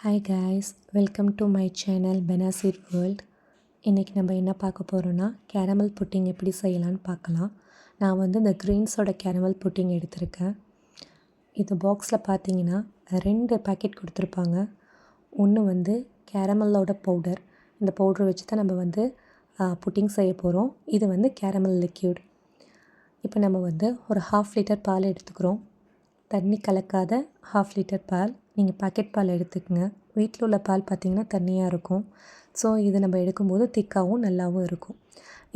Hi guys, welcome to my channel Benazir world. இன்றைக்கி நம்ம என்ன பார்க்க போகிறோன்னா கேரமல் புட்டிங் எப்படி செய்யலான்னு பார்க்கலாம். நான் வந்து இந்த க்ரீன்ஸோட கேரமல் புட்டிங் எடுத்திருக்கேன். இது பாக்ஸில் பார்த்தீங்கன்னா 2 பேக்கெட் கொடுத்துருப்பாங்க. ஒன்று வந்து கேரமலோட பவுடர். இந்த பவுடர் வச்சு தான் நம்ம வந்து புட்டிங் செய்ய போகிறோம். இது வந்து கேரமல் லிக்யூட். இப்போ நம்ம வந்து ஒரு 1/2 லிட்டர் பால் எடுத்துக்கிறோம். தண்ணி கலக்காத 1/2 லிட்டர் பால். நீங்கள் பாக்கெட் பால் எடுத்துக்கங்க. வீட்டில் உள்ள பால் பார்த்திங்கன்னா தண்ணியாக இருக்கும். ஸோ இது நம்ம எடுக்கும்போது திக்காகவும் நல்லாவும் இருக்கும்.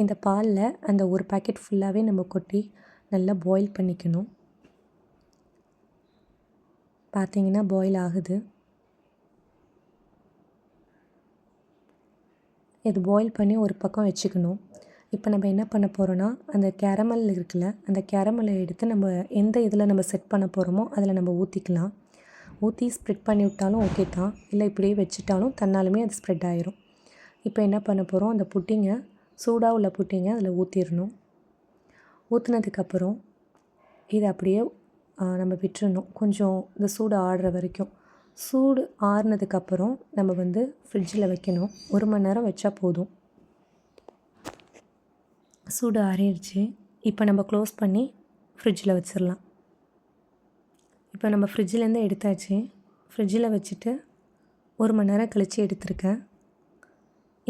இந்த பாலில் அந்த ஒரு பாக்கெட் ஃபுல்லாகவே நம்ம கொட்டி நல்லா பாயில் பண்ணிக்கணும். பார்த்திங்கன்னா பாயில் ஆகுது. இது பாயில் பண்ணி ஒரு பக்கம் வச்சுக்கணும். இப்போ நம்ம என்ன பண்ண போகிறோன்னா, அந்த கேரமல் இருக்குல்ல, அந்த கேரமலை எடுத்து நம்ம எந்த இதில் நம்ம செட் பண்ண போகிறோமோ அதில் நம்ம ஊற்றிக்கலாம். ஊற்றி ஸ்ப்ரெட் பண்ணி விட்டாலும் ஓகே தான், இல்லை இப்படியே வச்சுட்டாலும் தன்னாலுமே அது ஸ்ப்ரெட் ஆயிரும். இப்போ என்ன பண்ண போகிறோம், அந்த புட்டிங்கை சூடாக உள்ள புட்டிங்கை அதில் ஊற்றிடணும். ஊற்றினதுக்கப்புறம் இதை அப்படியே நம்ம விட்டுறணும். கொஞ்சம் இந்த சூடு ஆடுற வரைக்கும். சூடு ஆறுனதுக்கப்புறம் நம்ம வந்து ஃப்ரிட்ஜில் வைக்கணும். 1 மணி நேரம் வச்சா போதும். சூடு ஆறிடுச்சு. இப்போ நம்ம க்ளோஸ் பண்ணி ஃப்ரிட்ஜில் வச்சிடலாம். இப்போ நம்ம ஃப்ரிட்ஜிலேருந்து எடுத்தாச்சு. ஃப்ரிட்ஜில் வச்சுட்டு 1 மணி நேரம் கழித்து எடுத்திருக்கேன்.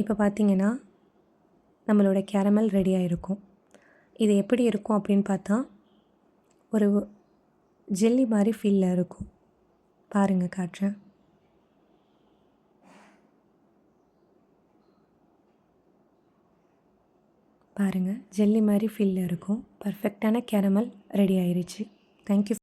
இப்போ பார்த்திங்கன்னா நம்மளோட கேரமல் ரெடி ஆகிருக்கும். இது எப்படி இருக்கும் அப்படின்னு பார்த்தா ஒரு ஜெல்லி மாதிரி ஃபீலில் இருக்கும். பாருங்கள், காட்டுறேன். பாருங்கள், ஜெல்லி மாதிரி ஃபீலில் இருக்கும். பர்ஃபெக்டான கேரமல் ரெடி ஆயிடுச்சு. தேங்க்யூ.